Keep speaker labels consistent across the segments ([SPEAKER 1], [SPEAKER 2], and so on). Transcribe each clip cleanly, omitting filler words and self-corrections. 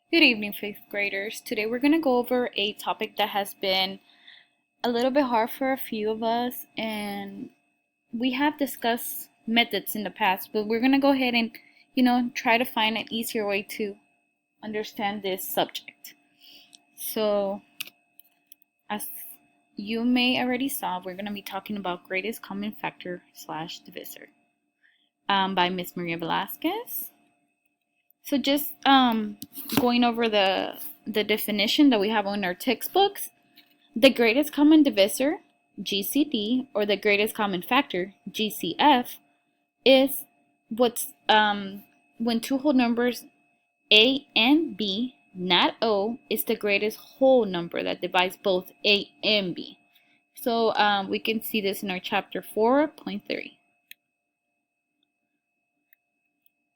[SPEAKER 1] Good evening, fifth graders. Today we're going to go over a topic that has been a little bit hard for a few of us, and we have discussed methods in the past, but we're going to go ahead and, try to find an easier way to understand this subject. So, as you may already saw, we're going to be talking about greatest common factor slash divisor by Miss Maria Velasquez. So just going over the definition that we have on our textbooks, the greatest common divisor, GCD, or the greatest common factor, GCF, is what's when two whole numbers A and B, not O, is the greatest whole number that divides both A and B. So we can see this in our chapter 4.3.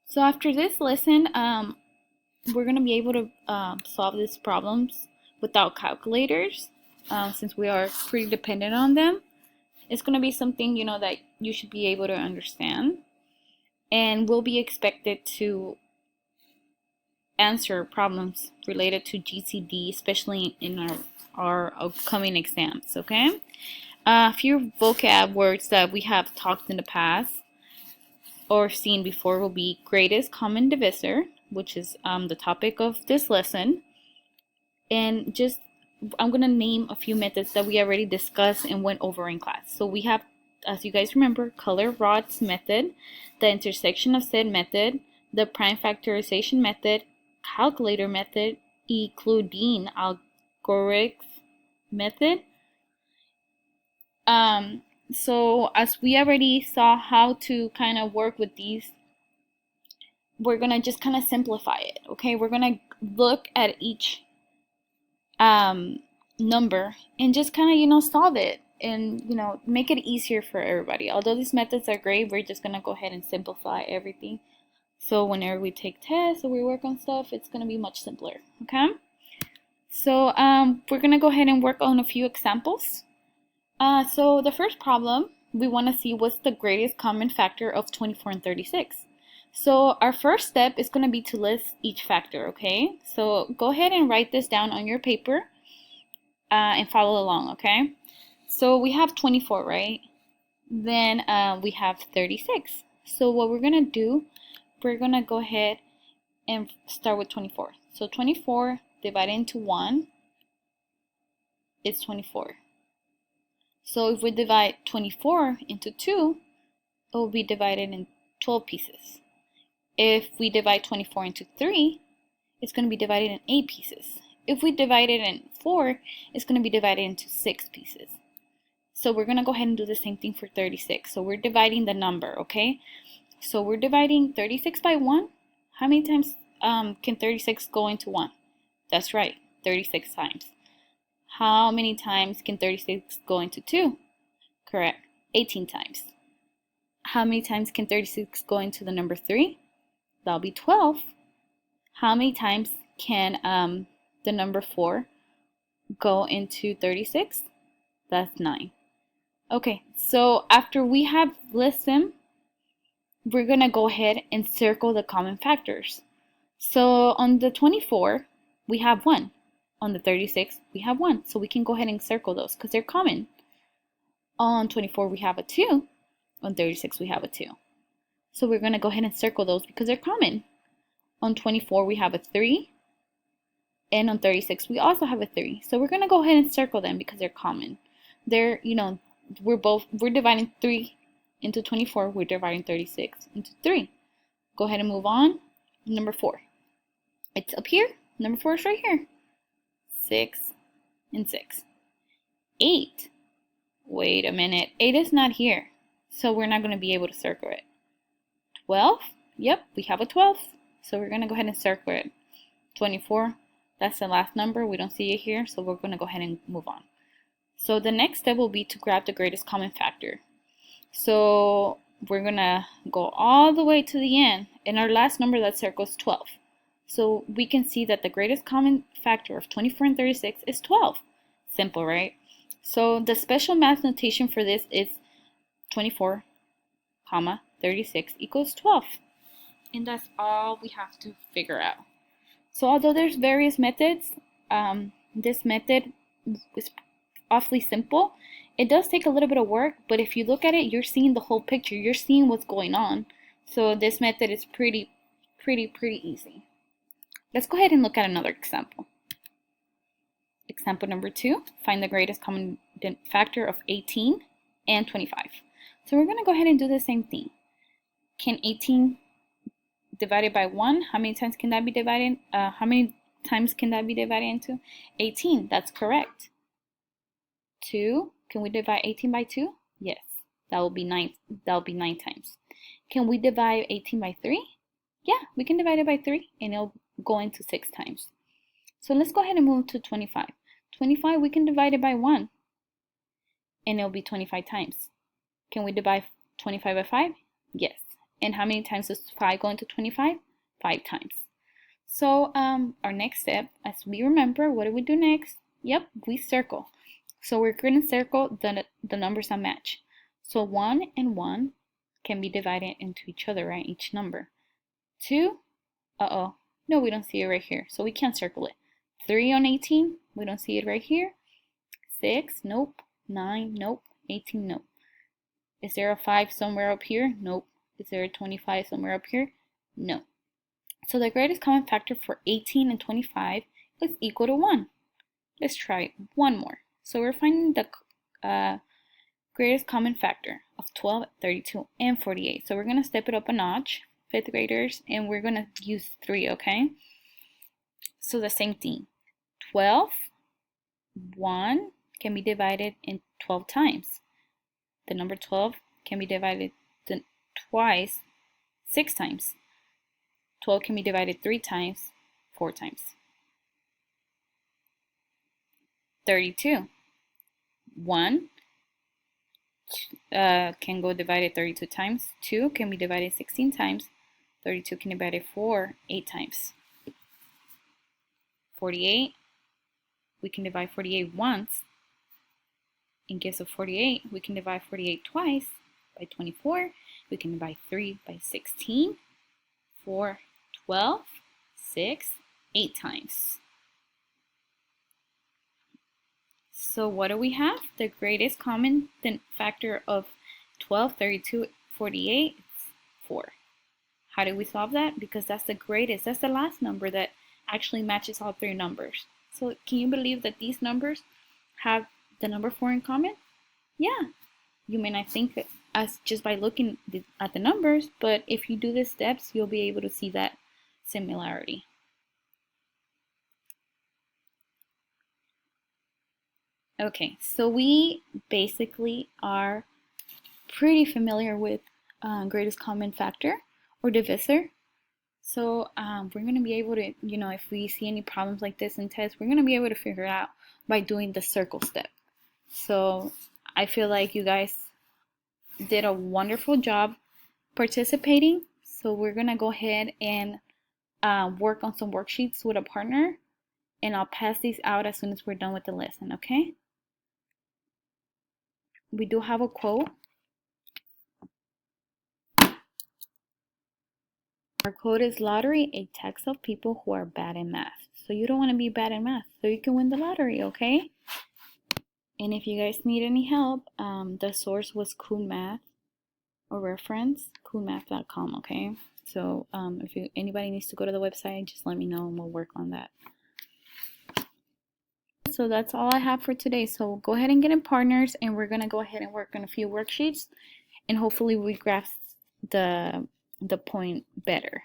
[SPEAKER 1] So after this lesson, we're going to be able to solve these problems without calculators since we are pretty dependent on them. It's going to be something, that you should be able to understand. And we'll be expected to answer problems related to GCD, especially in our upcoming exams, okay? A few vocab words that we have talked in the past or seen before will be greatest common divisor, which is the topic of this lesson. And just, I'm going to name a few methods that we already discussed and went over in class. So we have, as you guys remember, Color-Rod's method, the intersection of said method, the prime factorization method, calculator method, Euclidean algorithmic method. So as we already saw how to kind of work with these, we're going to just kind of simplify it, okay? We're going to look at each number and just kind of, solve it and, make it easier for everybody. Although these methods are great, we're just going to go ahead and simplify everything. So whenever we take tests or we work on stuff, it's going to be much simpler, okay? So we're going to go ahead and work on a few examples. So the first problem, we want to see what's the greatest common factor of 24 and 36. So our first step is going to be to list each factor, okay? So go ahead and write this down on your paper and follow along, okay? So we have 24, right? Then we have 36. So what we're going to do, we're going to go ahead and start with 24. So 24 divided into 1 is 24. So if we divide 24 into 2, it will be divided in 12 pieces. If we divide 24 into 3, it's going to be divided in 8 pieces. If we divide it in 4, it's going to be divided into 6 pieces. So we're going to go ahead and do the same thing for 36. So we're dividing the number, okay? So we're dividing 36 by 1. How many times can 36 go into 1? That's right, 36 times. How many times can 36 go into 2? Correct, 18 times. How many times can 36 go into the number 3? That'll be 12. How many times can the number 4 go into 36? That's 9. Okay, so after we have listed them, we're going to go ahead and circle the common factors. So on the 24, we have 1. On the 36, we have 1. So we can go ahead and circle those because they're common. On 24, we have a 2. On 36, we have a 2. So we're going to go ahead and circle those because they're common. On 24, we have a 3. And on 36, we also have a 3. So we're going to go ahead and circle them because they're common. They're, we're dividing 3 into 24. We're dividing 36 into 3. Go ahead and move on. Number 4. It's up here. Number 4 is right here. 6 and 6. 8. Wait a minute. 8 is not here. So we're not going to be able to circle it. 12. Yep, we have a 12. So we're going to go ahead and circle it. 24. That's the last number. We don't see it here. So we're going to go ahead and move on. So the next step will be to grab the greatest common factor. So we're going to go all the way to the end. And our last number that circles 12. So we can see that the greatest common factor of 24 and 36 is 12. Simple, right? So the special math notation for this is 24, 36 equals 12. And that's all we have to figure out. So although there's various methods, this method is awfully simple. It does take a little bit of work, but if you look at it, you're seeing the whole picture. You're seeing what's going on. So this method is pretty easy. Let's go ahead and look at another example. Example number 2, find the greatest common factor of 18 and 25. So we're going to go ahead and do the same thing. Can 18 divided by 1, how many times can that be divided? How many times can that be divided into? 18, that's correct. 2, can we divide 18 by 2? Yes, that will be 9. That will be 9 times. Can we divide 18 by 3? Yeah, we can divide it by 3 and it'll go into 6 times. So let's go ahead and move to 25. 25, we can divide it by 1 and it'll be 25 times. Can we divide 25 by 5? Yes. And how many times does 5 go into 25? 5 times. So our next step, as we remember, what do we do next? Yep, we circle. So we're going to circle the numbers that match. So 1 and 1 can be divided into each other, right? Each number. 2, no, we don't see it right here, so we can't circle it. 3 on 18, we don't see it right here. 6, nope. 9, nope. 18, nope. Is there a 5 somewhere up here? Nope. Is there a 25 somewhere up here? No. So the greatest common factor for 18 and 25 is equal to 1. Let's try one more. So we're finding the greatest common factor of 12, 32, and 48. So we're going to step it up a notch, 5th graders, and we're going to use 3, okay? So the same thing. 12, 1 can be divided in 12 times. The number 12 can be divided twice, 6 times. 12 can be divided 3 times, 4 times. 32. 1 can go divided 32 times. 2 can be divided 16 times. 32 can be divided 8 times. 48, we can divide 48 once. In case of 48, we can divide 48 twice by 24. We can divide 3 by 16, 4, 12, 6, 8 times. So what do we have? The greatest common factor of 12, 32, 48 is 4. How do we solve that? Because that's the greatest. That's the last number that actually matches all 3 numbers. So can you believe that these numbers have the number 4 in common? Yeah. You may not think as just by looking at the numbers, but if you do the steps, you'll be able to see that similarity. Okay, so we basically are pretty familiar with greatest common factor or divisor. So we're going to be able to, if we see any problems like this in tests, we're going to be able to figure it out by doing the circle step. So I feel like you guys did a wonderful job participating. So we're going to go ahead and work on some worksheets with a partner, and I'll pass these out as soon as we're done with the lesson, okay? We do have a quote. Our quote is, lottery, a tax of people who are bad in math. So you don't want to be bad in math, so you can win the lottery, okay? And if you guys need any help, the source was Cool Math, or reference, coolmath.com, okay? So if anybody needs to go to the website, just let me know and we'll work on that. So that's all I have for today. So go ahead and get in partners, and we're going to go ahead and work on a few worksheets, and hopefully we grasp the point better.